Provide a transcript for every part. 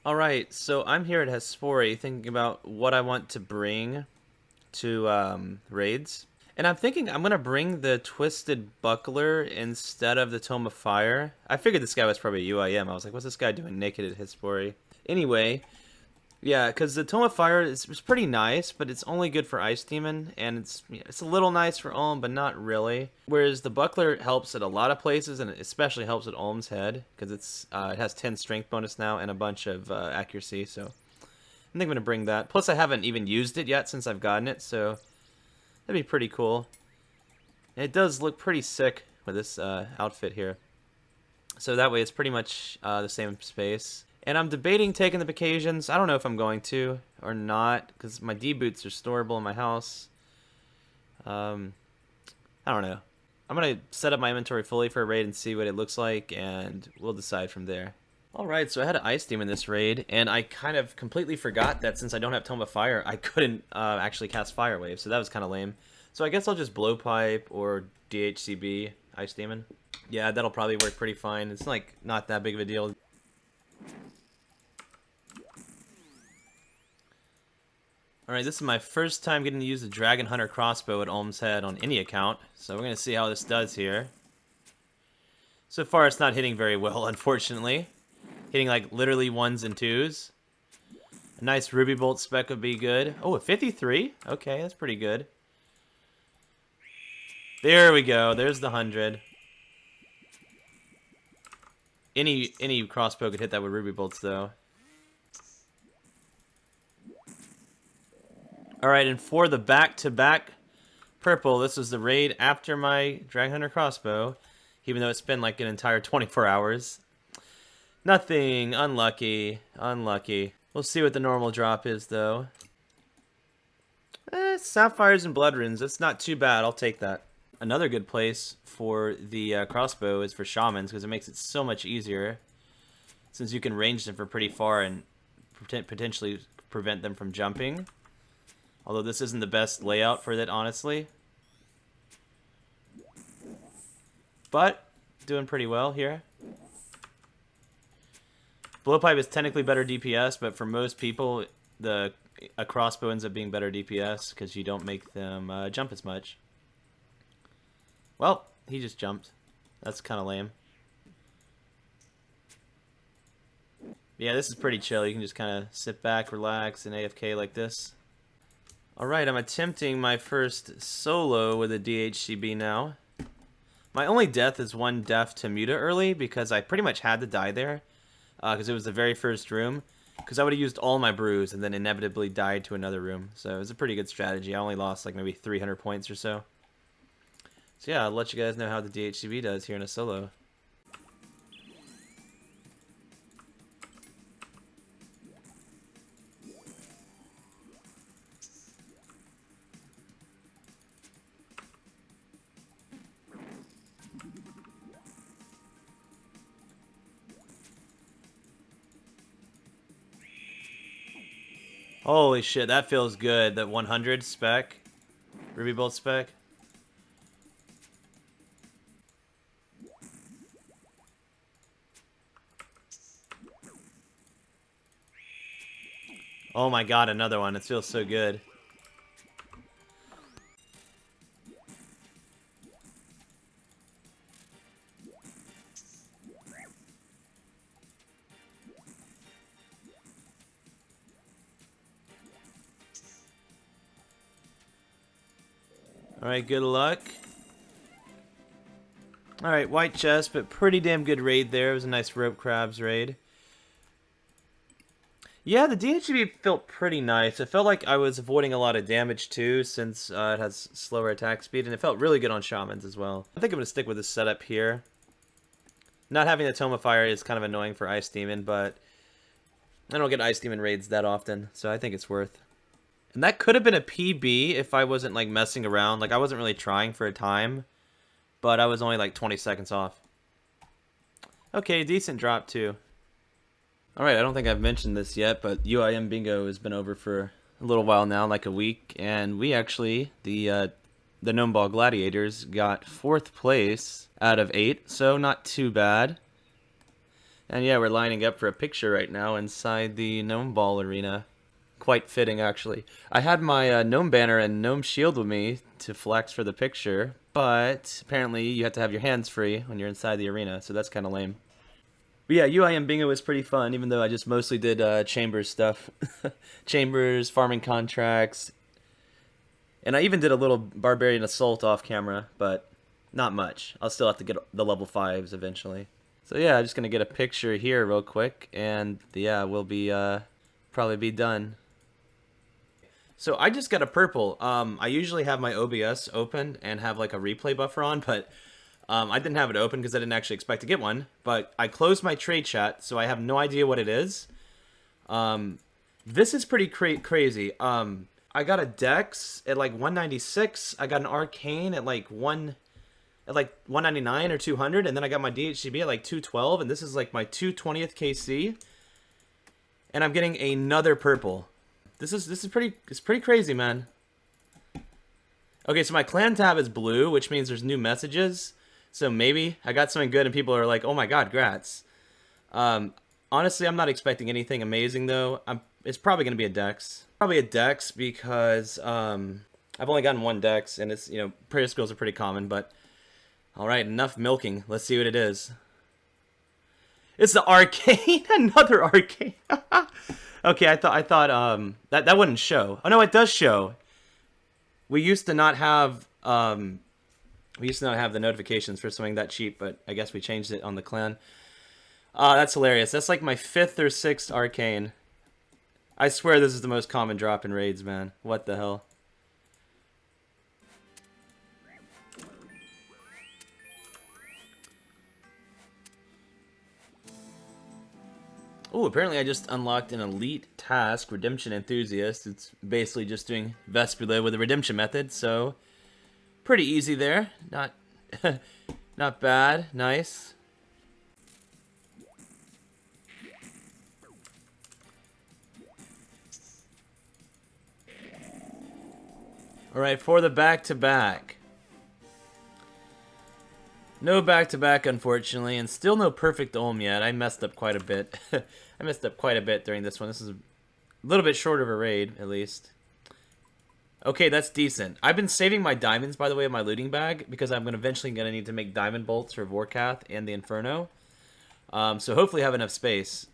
Alright, so I'm here at Hespori thinking about what I want to bring to raids. And I'm thinking I'm going to bring the Twisted Buckler instead of the Tome of Fire. I figured this guy was probably a UIM. I was like, what's this guy doing naked at Hespori? Anyway, yeah, because the Tome of Fire is pretty nice, but it's only good for Ice Demon, and it's a little nice for Olm, but not really. Whereas the Buckler helps at a lot of places, and it especially helps at Olm's head, because it has 10 strength bonus now and a bunch of accuracy, so I think I'm going to bring that. Plus, I haven't even used it yet since I've gotten it, so that'd be pretty cool. And it does look pretty sick with this outfit here. So that way it's pretty much the same space. And I'm debating taking the occasions. I don't know if I'm going to or not, because my D-boots are storable in my house. I don't know. I'm going to set up my inventory fully for a raid and see what it looks like, and we'll decide from there. Alright, so I had an Ice Demon in this raid, and I kind of completely forgot that since I don't have Tome of Fire, I couldn't actually cast Fire Wave, so that was kind of lame. So I guess I'll just Blowpipe or DHCB Ice Demon. Yeah, that'll probably work pretty fine. It's like not that big of a deal. Alright, this is my first time getting to use the Dragon Hunter crossbow at Olm's Head on any account, so we're going to see how this does here. So far it's not hitting very well, unfortunately. Hitting like literally 1s and 2s. A nice Ruby Bolt spec would be good. Oh, a 53? Okay, that's pretty good. There we go, there's the 100. Any crossbow could hit that with Ruby Bolts though. Alright, and for the back-to-back purple, this was the raid after my Dragon Hunter crossbow, even though it's been like an entire 24 hours. Nothing. Unlucky. Unlucky. We'll see what the normal drop is, though. Sapphires and Blood Runes. That's not too bad. I'll take that. Another good place for the crossbow is for Shamans, because it makes it so much easier, since you can range them for pretty far and potentially prevent them from jumping. Although this isn't the best layout for that, honestly. But, doing pretty well here. Blowpipe is technically better DPS, but for most people, a crossbow ends up being better DPS because you don't make them jump as much. Well, he just jumped. That's kind of lame. Yeah, this is pretty chill. You can just kind of sit back, relax, and AFK like this. Alright, I'm attempting my first solo with a DHCB now. My only death is one death to Muta early because I pretty much had to die there. Because it was the very first room. Because I would have used all my brews and then inevitably died to another room. So it was a pretty good strategy. I only lost like maybe 300 points or so. So yeah, I'll let you guys know how the DHCB does here in a solo. Holy shit, that feels good. That 100 spec. Ruby Bolt spec. Oh my god, another one. It feels so good. Alright, good luck. Alright, white chest, but pretty damn good raid there. It was a nice rope crabs raid. Yeah, the DHB felt pretty nice. It felt like I was avoiding a lot of damage too, since it has slower attack speed, and it felt really good on Shamans as well. I think I'm going to stick with this setup here. Not having the Tome of Fire is kind of annoying for Ice Demon, but I don't get Ice Demon raids that often, so I think it's worth. And that could have been a PB if I wasn't like messing around. Like I wasn't really trying for a time, but I was only like 20 seconds off. Okay, decent drop too. Alright, I don't think I've mentioned this yet, but UIM Bingo has been over for a little while now, like a week, and we actually, the Gnome Ball Gladiators, got 4th place out of 8, so not too bad. And yeah, we're lining up for a picture right now inside the Gnome Ball Arena. Quite fitting, actually. I had my Gnome Banner and Gnome Shield with me to flex for the picture, but apparently you have to have your hands free when you're inside the arena, so that's kind of lame. But yeah, UIM Bingo was pretty fun, even though I just mostly did Chambers stuff. Chambers, farming contracts, and I even did a little Barbarian Assault off camera, but not much. I'll still have to get the level 5s eventually. So yeah, I'm just gonna get a picture here real quick, and yeah, we'll be probably be done. So I just got a purple. I usually have my OBS open and have like a replay buffer on, but I didn't have it open because I didn't actually expect to get one. But I closed my trade chat, so I have no idea what it is. This is pretty crazy. I got a Dex at like 196. I got an Arcane at like 199 or 200, and then I got my DHCB at like 212, and this is like my 220th KC. And I'm getting another purple. This is pretty crazy, man. Okay, so my clan tab is blue, which means there's new messages. So maybe I got something good and people are like, "Oh my god, grats." Honestly, I'm not expecting anything amazing though. It's probably going to be a Dex. Probably a Dex because I've only gotten one Dex and it's, prayer skills are pretty common, but all right, enough milking. Let's see what it is. It's the Arcane, another Arcane. Okay, I thought that wouldn't show. Oh no, it does show. We used to not have the notifications for something that cheap, but I guess we changed it on the clan. That's hilarious. That's like my 5th or 6th Arcane. I swear this is the most common drop in raids, man. What the hell? Oh, apparently I just unlocked an elite task, Redemption Enthusiast. It's basically just doing Vespula with a redemption method, so pretty easy there. Not not bad. Nice. Alright, for the back-to-back. No back-to-back, unfortunately, and still no perfect Olm yet. I messed up quite a bit. I messed up quite a bit during this one. This is a little bit short of a raid, at least. Okay, that's decent. I've been saving my diamonds, by the way, in my looting bag, because I'm eventually going to need to make diamond bolts for Vorkath and the Inferno. So hopefully I have enough space.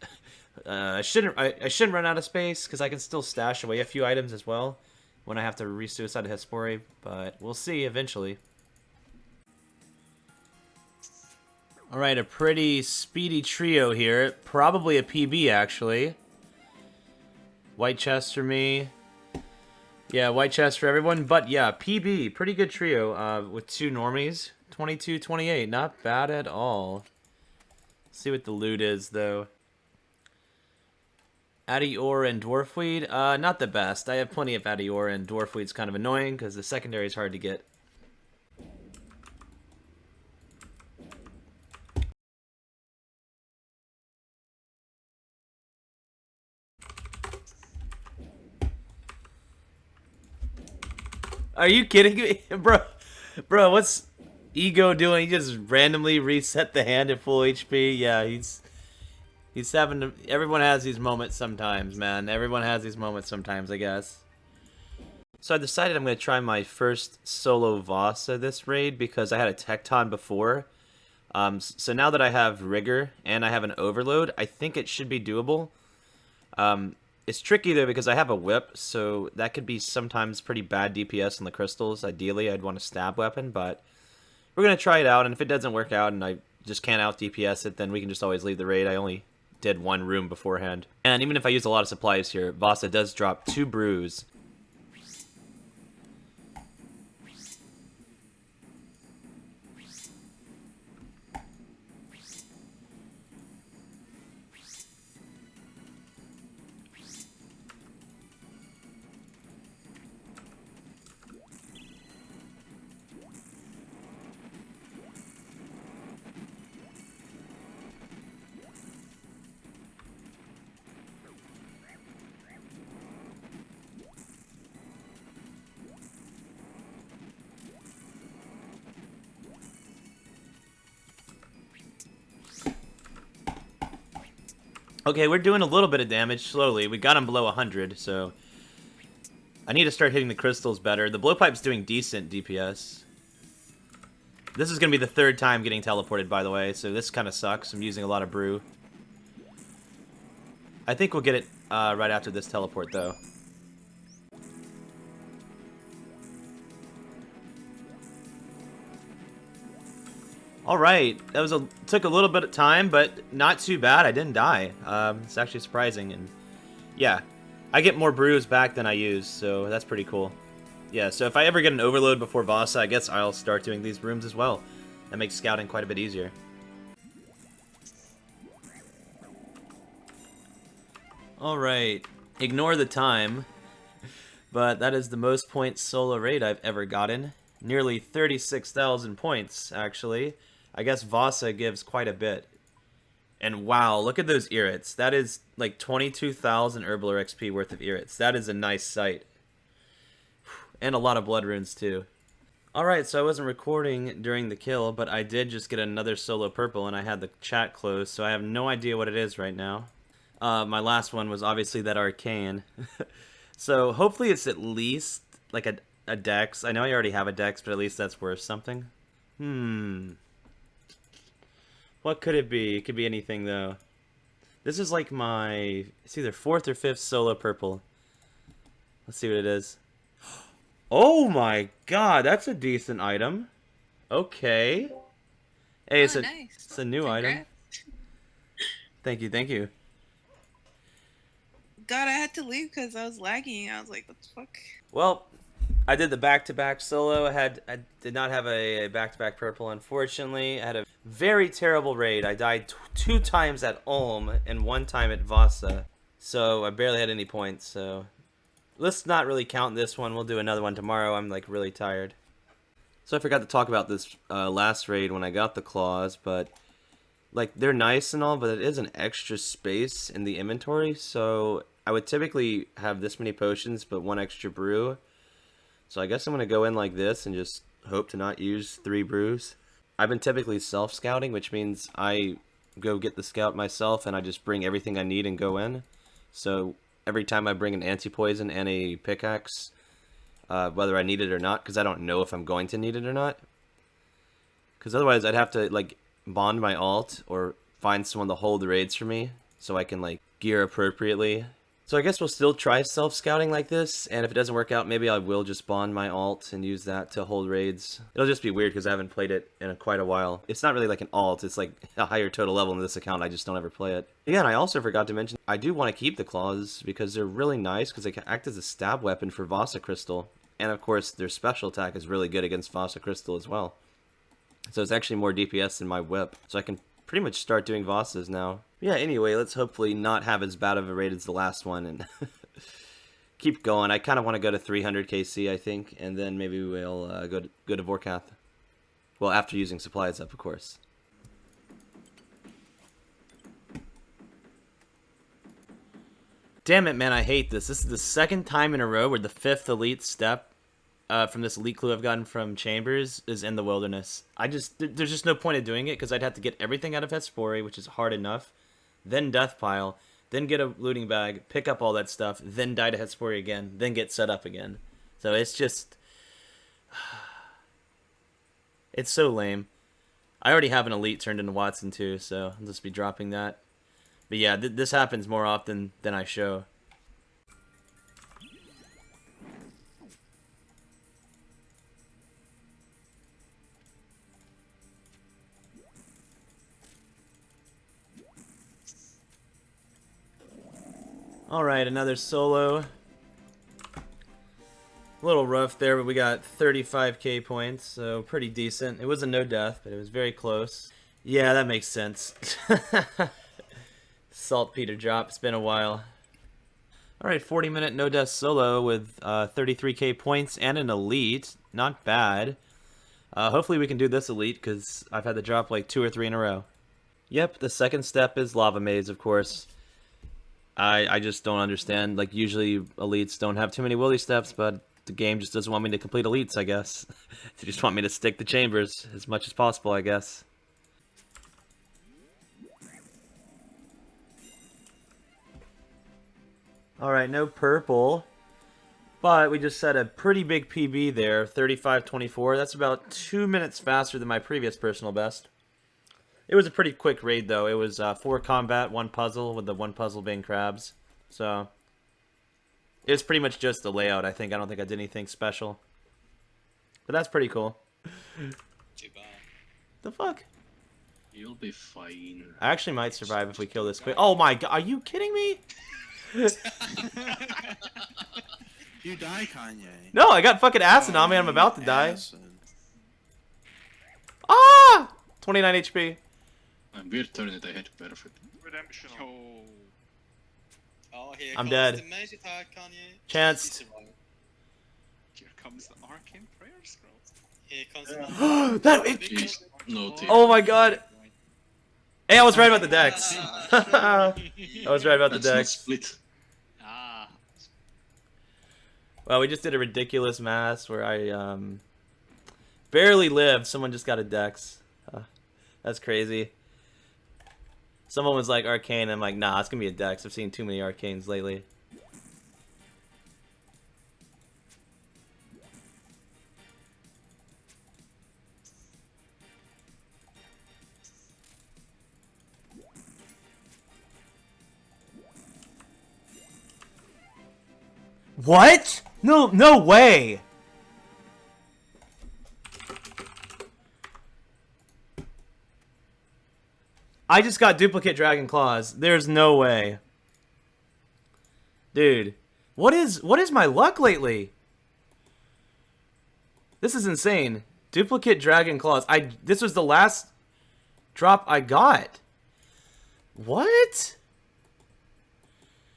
I shouldn't run out of space, because I can still stash away a few items as well when I have to re-suicide a Hespori, but we'll see eventually. Alright, a pretty speedy trio here. Probably a PB, actually. White chest for me. Yeah, white chest for everyone. But yeah, PB. Pretty good trio with 2 normies. 22, 28. Not bad at all. Let's see what the loot is, though. Addy Ore and Dwarfweed. Not the best. I have plenty of Addy Ore, and Dwarfweed's kind of annoying because the secondary is hard to get. Are you kidding me? Bro, what's Ego doing? He just randomly reset the hand at full HP? Yeah, he's having to, everyone has these moments sometimes, man. Everyone has these moments sometimes, I guess. So I decided I'm going to try my first solo Vasa this raid because I had a Tecton before. So now that I have Rigor and I have an Overload, I think it should be doable. It's tricky though because I have a whip, so that could be sometimes pretty bad DPS on the crystals. Ideally, I'd want a stab weapon, but we're going to try it out, and if it doesn't work out and I just can't out DPS it, then we can just always leave the raid. I only did 1 room beforehand. And even if I use a lot of supplies here, Vasa does drop 2 brews. Okay, we're doing a little bit of damage slowly. We got him below 100, so I need to start hitting the crystals better. The blowpipe's doing decent DPS. This is going to be the third time getting teleported, by the way, so this kind of sucks. I'm using a lot of brew. I think we'll get it right after this teleport, though. Alright, that was took a little bit of time, but not too bad. I didn't die. It's actually surprising, and yeah. I get more brews back than I use, so that's pretty cool. Yeah, so if I ever get an overload before Vasa, I guess I'll start doing these rooms as well. That makes scouting quite a bit easier. Alright, ignore the time, but that is the most points solo raid I've ever gotten. Nearly 36,000 points, actually. I guess Vasa gives quite a bit. And wow, look at those irrits. That is like 22,000 Herblore XP worth of irrits. That is a nice sight. And a lot of blood runes too. Alright, so I wasn't recording during the kill, but I did just get another solo purple and I had the chat closed, so I have no idea what it is right now. My last one was obviously that arcane. So hopefully it's at least like a dex. I know I already have a dex, but at least that's worth something. What could it be? It could be anything, though. This is like my... It's either 4th or 5th solo purple. Let's see what it is. Oh my god, that's a decent item. Okay. Hey, it's nice. It's a new Congrats. item. Thank you, thank you. God, I had to leave because I was lagging. I was like, what the fuck? Well, I did the back-to-back solo. I did not have a back-to-back purple, unfortunately. I had a very terrible raid. I died 2 times at Ulm and 1 time at Vasa. So I barely had any points, so... Let's not really count this one. We'll do another one tomorrow. I'm, like, really tired. So I forgot to talk about this last raid when I got the claws, but... Like, they're nice and all, but it is an extra space in the inventory, so... I would typically have this many potions, but 1 extra brew. So I guess I'm going to go in like this and just hope to not use 3 brews. I've been typically self-scouting, which means I go get the scout myself and I just bring everything I need and go in. So every time I bring an anti-poison and a pickaxe, whether I need it or not, because I don't know if I'm going to need it or not. Because otherwise I'd have to like bond my alt or find someone to hold the raids for me so I can like gear appropriately. So I guess we'll still try self-scouting like this, and if it doesn't work out, maybe I will just bond my alt and use that to hold raids. It'll just be weird because I haven't played it in quite a while. It's not really like an alt, it's like a higher total level in this account, I just don't ever play it. Yeah, and I also forgot to mention, I do want to keep the claws because they're really nice because they can act as a stab weapon for Vasa Crystal. And of course, their special attack is really good against Vasa Crystal as well. So it's actually more DPS than my whip, so I can pretty much start doing Vasas now. Yeah, anyway, let's hopefully not have as bad of a raid as the last one and keep going. I kind of want to go to 300 KC, I think, and then maybe we'll go to Vorkath. Well, after using supplies up, of course. Damn it, man, I hate this. This is the 2nd time in a row where the 5th elite step from this elite clue I've gotten from Chambers is in the wilderness. There's just no point of doing it because I'd have to get everything out of Hespori, which is hard enough, then Death Pile, then get a looting bag, pick up all that stuff, then die to Hespori again, then get set up again. So it's just... It's so lame. I already have an elite turned into Watson too, so I'll just be dropping that. But yeah, this happens more often than I show. Alright, another solo. A little rough there, but we got 35k points, so pretty decent. It was a no death, but it was very close. Yeah, that makes sense. Saltpeter drop, it's been a while. Alright, 40-minute no death solo with 33k points and an elite. Not bad. Hopefully we can do this elite, because I've had the drop like 2 or 3 in a row. Yep, the second step is Lava Maze, of course. I just don't understand. Like, usually elites don't have too many willy steps, but the game just doesn't want me to complete elites, I guess. They just want me to stick to chambers as much as possible, I guess. Alright, no purple. But we just set a pretty big PB there, 35:24. That's about 2 minutes faster than my previous personal best. It was a pretty quick raid, though. It was 4 combat, 1 puzzle, with the 1 puzzle being crabs. So, it's pretty much just the layout, I think. I don't think I did anything special. But that's pretty cool. Too bad. The fuck? You'll be fine. I actually might survive if we kill this quick. Oh my god, are you kidding me? You die, Kanye. No, I got fucking acid on me and I'm about to die. Acid. Ah! 29 HP. And we're turning it ahead perfect. Redemption. Yo. Oh, here I'm comes dead. the magic attack, Kanye. Chance. You survive. Here comes the arcane prayer scroll. Here comes the That Jeez, no tear. Oh my god. Hey, I was right about the decks. I was right about the That's not decks. split. Ah. Well, we just did a ridiculous mass where I barely lived. Someone just got a dex. That's crazy. Someone was like arcane. I'm like, nah, it's gonna be a dex. I've seen too many arcanes lately. What? No, no way. I just got duplicate dragon claws. There's no way. Dude, what is my luck lately? This is insane. Duplicate dragon claws. This was the last drop I got. What?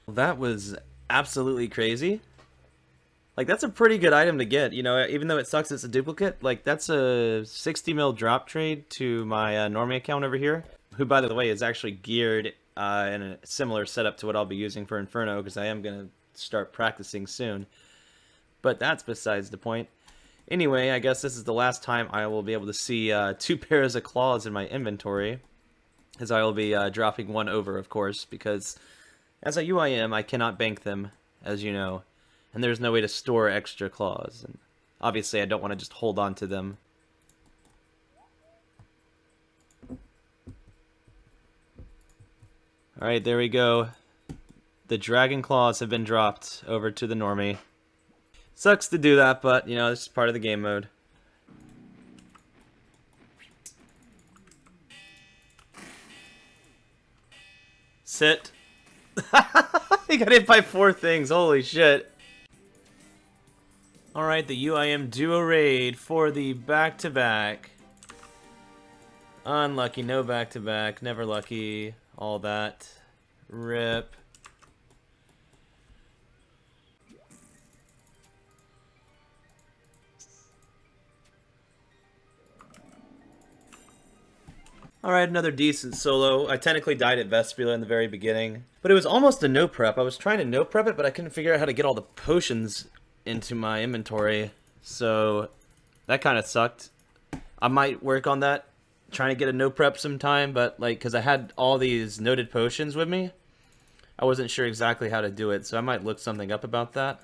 That was absolutely crazy. Like, that's a pretty good item to get, you know, even though it sucks it's a duplicate. Like, that's a 60 mil drop trade to my normie account over here, who, by the way, is actually geared in a similar setup to what I'll be using for Inferno, because I am going to start practicing soon. But that's besides the point. Anyway, I guess this is the last time I will be able to see 2 pairs of claws in my inventory, as I will be dropping one over, of course, because as a UIM, I cannot bank them, as you know. And there's no way to store extra claws. And obviously, I don't want to just hold on to them. Alright, there we go. The dragon claws have been dropped over to the normie. Sucks to do that, but, you know, it's part of the game mode. Sit. He got hit by 4 things, holy shit. Alright, the UIM duo raid for the back-to-back. Unlucky, no back-to-back, never lucky, all that. Rip. Alright, another decent solo. I technically died at Vespula in the very beginning, but it was almost a no prep. I was trying to no prep it, but I couldn't figure out how to get all the potions into my inventory, so that kind of sucked. I might work on that, trying to get a no prep sometime, but like, because I had all these noted potions with me, I wasn't sure exactly how to do it, so I might look something up about that,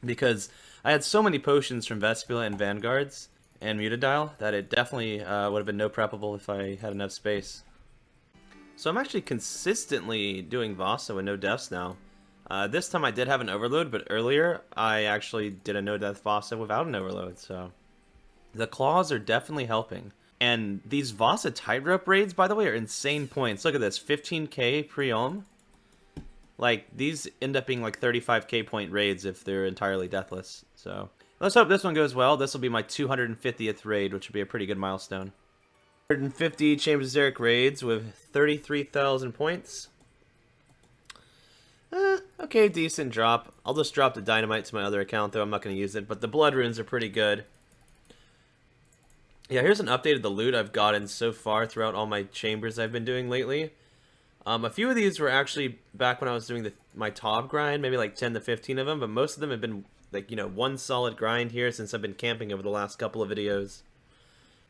because I had so many potions from Vespula and Vanguards and Mutadial that it definitely would have been no preppable if I had enough space. So I'm actually consistently doing Vasa with no deaths now. This time I did have an overload, but earlier I actually did a no death Vasa without an overload, so the claws are definitely helping. And these Vasa tightrope raids, by the way, are insane points. Look at this, 15k pre-ohm. Like, these end up being like 35k point raids if they're entirely deathless. So let's hope this one goes well. This will be my 250th raid, which would be a pretty good milestone. 150 Chambers of Xeric raids with 33,000 points. Okay, decent drop. I'll just drop the dynamite to my other account, though I'm not going to use it. But the blood runes are pretty good. Yeah, here's an update of the loot I've gotten so far throughout all my chambers I've been doing lately. A few of these were actually back when I was doing my top grind, maybe like 10 to 15 of them. But most of them have been, like, you know, one solid grind here since I've been camping over the last couple of videos.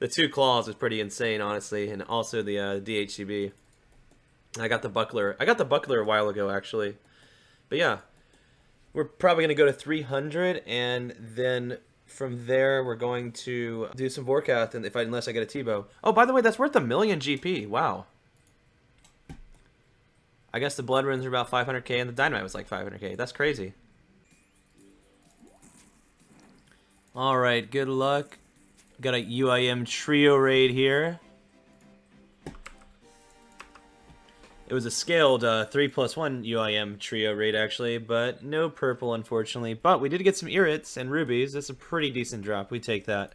The 2 claws was pretty insane, honestly, and also the DHCB. I got the buckler. I got the buckler a while ago, actually. But yeah, We're probably going to go to 300, and then from there we're going to do some Vorkath, and unless I get a T-bow. Oh, by the way, that's worth 1,000,000 GP. Wow. I guess the blood runes are about 500k, and the dynamite was like 500k. That's crazy. All right, good luck. Got a UIM trio raid here. It was a scaled 3+1 UIM trio raid, actually, but no purple, unfortunately. But we did get some Irits and rubies. That's a pretty decent drop. We take that.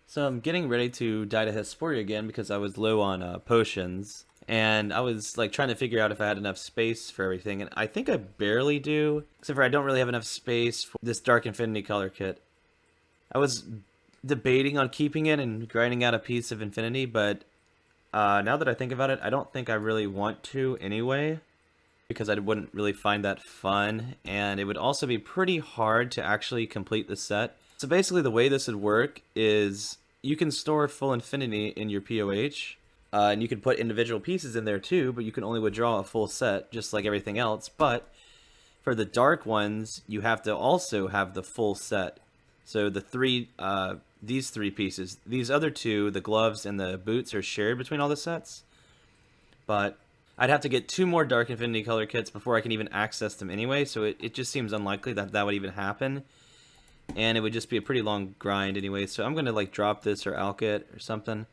So I'm getting ready to die to Hesperia again because I was low on potions. And I was like trying to figure out if I had enough space for everything. And I think I barely do, except for I don't really have enough space for this Dark Infinity color kit. I was debating on keeping it and grinding out a piece of Infinity, but now that I think about it, I don't think I really want to anyway, because I wouldn't really find that fun, and it would also be pretty hard to actually complete the set. So basically the way this would work is you can store full Infinity in your POH, and you can put individual pieces in there too, but you can only withdraw a full set, just like everything else. But for the dark ones, you have to also have the full set. So the these three pieces, these other two, the gloves and the boots, are shared between all the sets. But I'd have to get 2 more Dark Infinity color kits before I can even access them anyway, so it just seems unlikely that that would even happen. And it would just be a pretty long grind anyway, so I'm going to like drop this or alch it or something.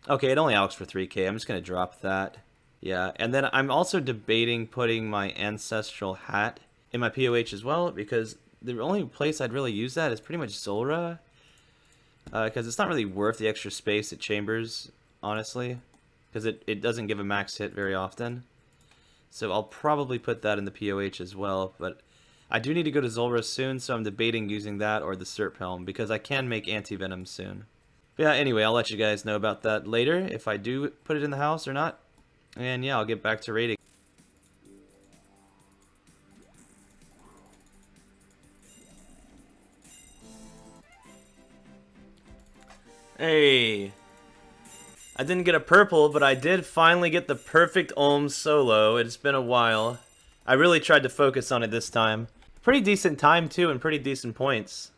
Okay, it only alchs for 3k, I'm just going to drop that. Yeah, and then I'm also debating putting my Ancestral Hat in my POH as well, because the only place I'd really use that is pretty much Zulrah. Because it's not really worth the extra space at Chambers, honestly. Because it doesn't give a max hit very often. So I'll probably put that in the POH as well. But I do need to go to Zulrah soon, so I'm debating using that or the Serp Helm, because I can make Anti-Venom soon. But yeah, anyway, I'll let you guys know about that later, if I do put it in the house or not. And yeah, I'll get back to raiding. Hey, I didn't get a purple, but I did finally get the perfect Olm solo. It's been a while. I really tried to focus on it this time. Pretty decent time too, and pretty decent points.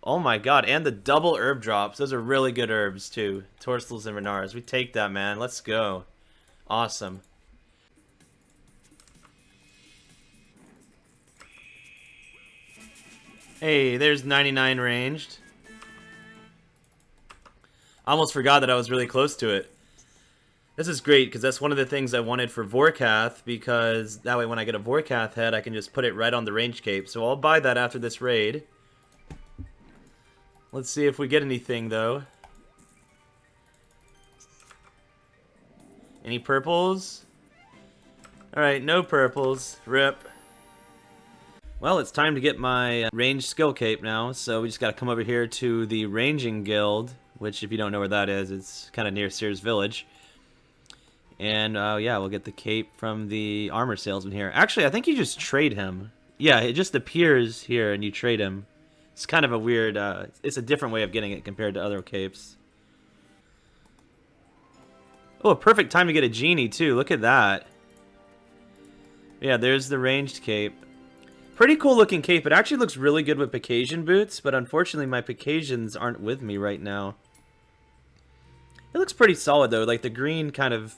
Oh my god, and the double herb drops. Those are really good herbs too. Torstals and Renars. We take that, man. Let's go. Awesome. Hey, there's 99 ranged. I almost forgot that I was really close to it. This is great, because that's one of the things I wanted for Vorkath, because that way when I get a Vorkath head, I can just put it right on the range cape. So I'll buy that after this raid. Let's see if we get anything, though. Any purples? Alright, no purples. RIP. Well, it's time to get my ranged skill cape now, so we just gotta come over here to the Ranging Guild, which, if you don't know where that is, it's kind of near Sears Village. And, yeah, we'll get the cape from the armor salesman here. Actually, I think you just trade him. Yeah, it just appears here and you trade him. It's kind of a weird, it's a different way of getting it compared to other capes. Oh, a perfect time to get a genie, too. Look at that. Yeah, there's the ranged cape. Pretty cool looking cape. It actually looks really good with Picasian boots, but unfortunately my Picasians aren't with me right now. It looks pretty solid though, like the green kind of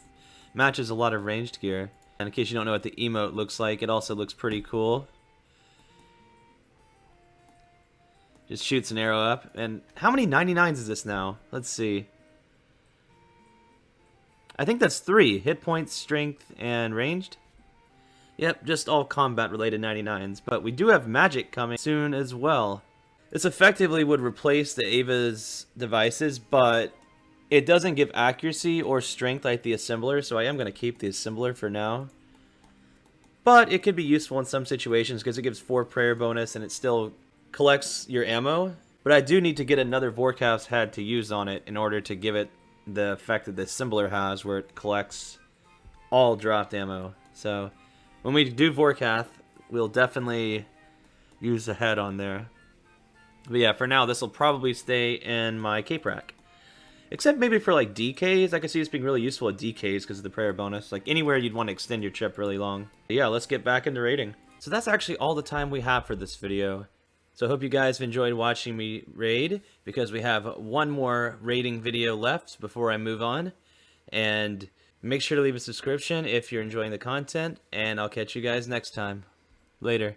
matches a lot of ranged gear. And in case you don't know what the emote looks like, it also looks pretty cool. Just shoots an arrow up. And how many 99s is this now? Let's see. I think that's 3. Hit points, strength, and ranged. Yep, just all combat related 99s. But we do have magic coming soon as well. This effectively would replace the Ava's devices, but it doesn't give accuracy or strength like the assembler, so I am going to keep the assembler for now. But it could be useful in some situations because it gives 4 prayer bonus and it still collects your ammo. But I do need to get another Vorkath's head to use on it in order to give it the effect that the assembler has, where it collects all dropped ammo. So when we do Vorkath, we'll definitely use the head on there. But yeah, for now, this will probably stay in my cape rack. Except maybe for like DKs, I can see this being really useful at DKs because of the prayer bonus. Like anywhere you'd want to extend your trip really long. But yeah, let's get back into raiding. So that's actually all the time we have for this video. So I hope you guys have enjoyed watching me raid, because we have one more raiding video left before I move on. And make sure to leave a subscription if you're enjoying the content, and I'll catch you guys next time. Later.